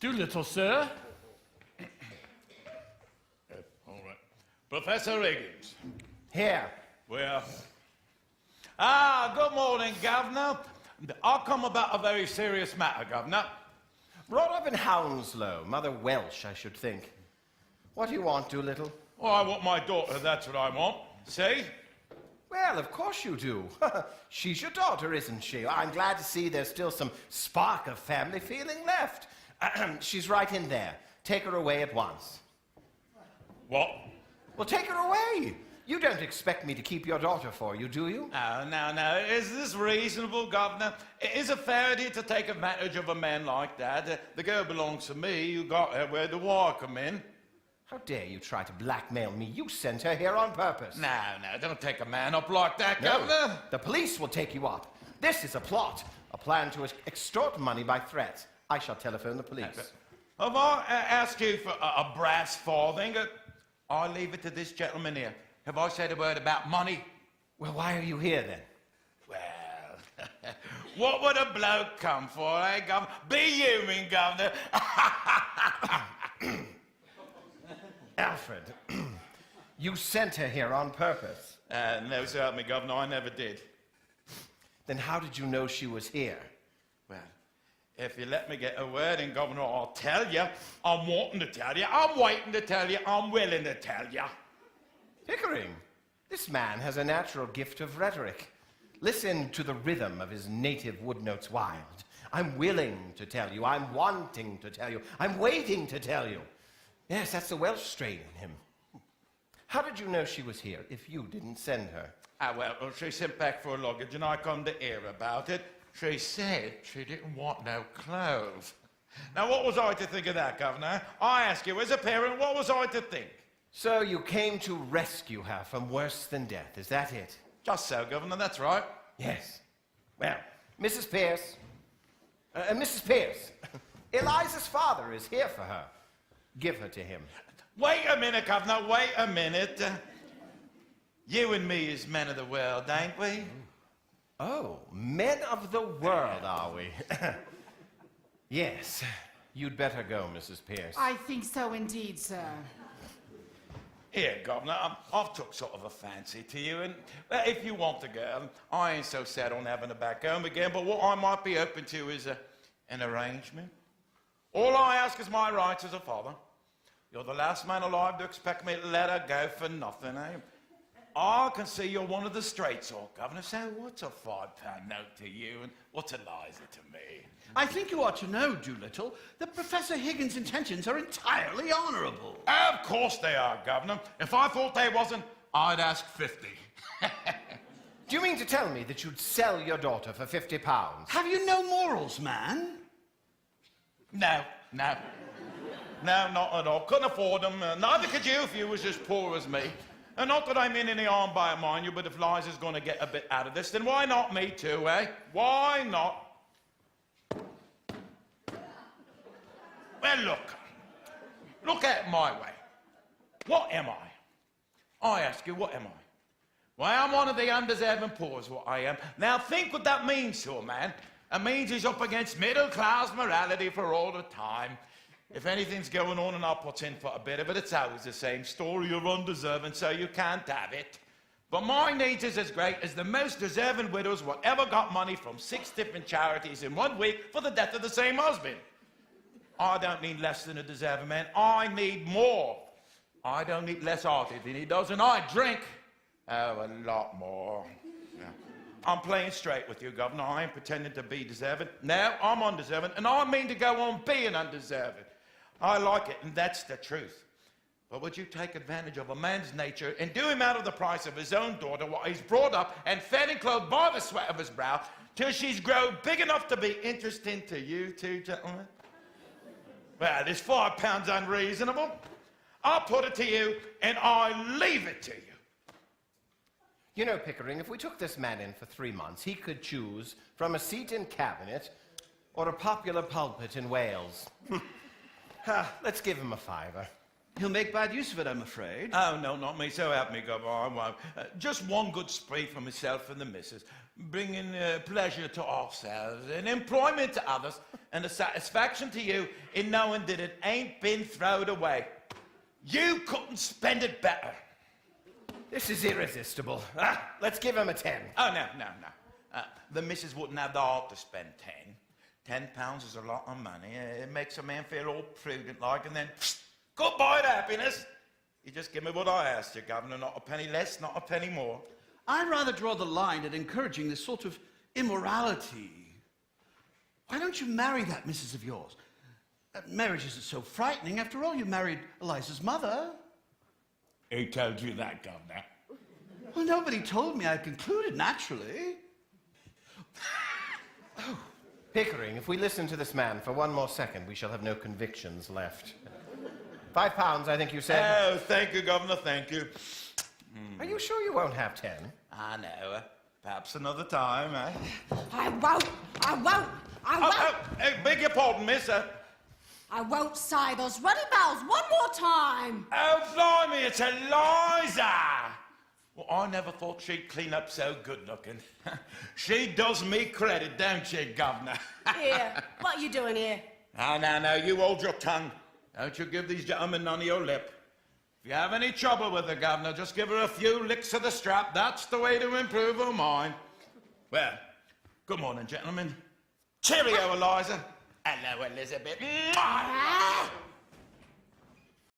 Doolittle, sir. All right. Professor Higgins. Here. Where? Good morning, Governor. I'll come about a very serious matter, Governor. Brought up in Hounslow. Mother Welsh, I should think. What do you want, Doolittle? Oh, I want my daughter, that's what I want. See? Well, of course you do. She's your daughter, isn't she? I'm glad to see there's still some spark of family feeling left. She's right in there. Take her away at once. What? Well, take her away. You don't expect me to keep your daughter for you, do you? No. Is this reasonable, Governor? Is it fair of you to take advantage of a man like that? The girl belongs to me. You got her. Where do I come in? How dare you try to blackmail me? You sent her here on purpose. No, don't take a man up like that, No, Governor. the police will take you up. This is a plot, a plan to extort money by threats. I shall telephone the police. Have I asked you for a brass farthing? I'll leave it to this gentleman here. Have I said a word about money? Well, why are you here then? Well, what would a bloke come for, eh, Governor? Be human, Governor. Alfred, you sent her here on purpose. No, so help me, Governor, I never did. Then how did you know she was here? Well, if you let me get a word in, Governor, I'll tell you. I'm wanting to tell you. I'm waiting to tell you. I'm willing to tell you. Pickering, this man has a natural gift of rhetoric. Listen to the rhythm of his native wood notes wild. I'm willing to tell you. I'm wanting to tell you. I'm waiting to tell you. Yes, that's the Welsh strain in him. How did you know she was here if you didn't send her? Well, she sent back for her luggage, and I come to hear about it. She said she didn't want no clothes. Now, what was I to think of that, Governor? I ask you, as a parent, what was I to think? So you came to rescue her from worse than death, is that it? Just so, Governor, that's right. Yes. Well, Mrs. Pierce. Mrs. Pierce, Eliza's father is here for her. Give her to him. Wait a minute, Governor, wait a minute. You and me is men of the world, ain't we? Oh, men of the world, are we? Yes. You'd better go, Mrs. Pierce. I think so indeed, sir. Here, Governor, I've took sort of a fancy to you, and if you want to go, I ain't so set on having her back home again, but what I might be open to is an arrangement. All I ask is my rights as a father. You're the last man alive to expect me to let her go for nothing, eh? I can see you're one of the straight sort, Governor, so what's a £5 note to you, and what's Eliza to me? I think you ought to know, Doolittle, that Professor Higgins' intentions are entirely honourable. Of course they are, Governor. If I thought they wasn't, I'd ask 50. Do you mean to tell me that you'd sell your daughter for £50? Have you no morals, man? No, not at all. Couldn't afford them. Neither could you if you was as poor as me. And not that I mean any harm by it, mind you, but if Liza's going to get a bit out of this, then why not me too, eh? Why not? Well, look at it my way. What am I? I ask you, what am I? Well, I'm one of the undeserving poor is what I am. Now, think what that means to a man. It means he's up against middle-class morality for all the time. If anything's going on and I put in for a bit of it, it's always the same story. You're undeserving, so you can't have it. But my needs is as great as the most deserving widows what ever got money from 6 different charities in 1 week for the death of the same husband. I don't need less than a deserving man. I need more. I don't need less hearted than he does, and I drink a lot more. Yeah. I'm playing straight with you, Governor. I ain't pretending to be deserving. No, I'm undeserving, and I mean to go on being undeserving. I like it, and that's the truth. But would you take advantage of a man's nature and do him out of the price of his own daughter while he's brought up and fed and clothed by the sweat of his brow till she's grown big enough to be interesting to you two gentlemen? Well, this £5 unreasonable. I'll put it to you, and I leave it to you. You know, Pickering, if we took this man in for 3 months, he could choose from a seat in cabinet or a popular pulpit in Wales. Let's give him a £5. He'll make bad use of it, I'm afraid. Oh, no, not me. So help me, Governor. I won't. Just one good spree for myself and the missus. bringing pleasure to ourselves and employment to others and a satisfaction to you in knowing that it ain't been thrown away. You couldn't spend it better. This is irresistible. Let's give him a 10. Oh, no. The missus wouldn't have the heart to spend 10. £10 is a lot of money. It makes a man feel all prudent like, and then goodbye to happiness. You just give me what I asked you, Governor. Not a penny less, not a penny more. I'd rather draw the line at encouraging this sort of immorality. Why don't you marry that missus of yours? Marriage isn't so frightening. After all, you married Eliza's mother. Who told you that, Governor? Well, nobody told me. I concluded naturally. Pickering, if we listen to this man for one more second, we shall have no convictions left. £5, I think you said. Oh, thank you, Governor, thank you. Are you sure you won't have 10? I know. Perhaps another time, eh? I won't. Hey, beg your pardon, miss. I won't say those ruddy bells one more time. Oh, blimey, it's Eliza! Well, I never thought she'd clean up so good-looking. She does me credit, don't she, Governor? Here, what are you doing here? No, you hold your tongue. Don't you give these gentlemen none of your lip. If you have any trouble with her, Governor, just give her a few licks of the strap. That's the way to improve her mind. Well, good morning, gentlemen. Cheerio, Eliza. Hello, Elizabeth. Mwah!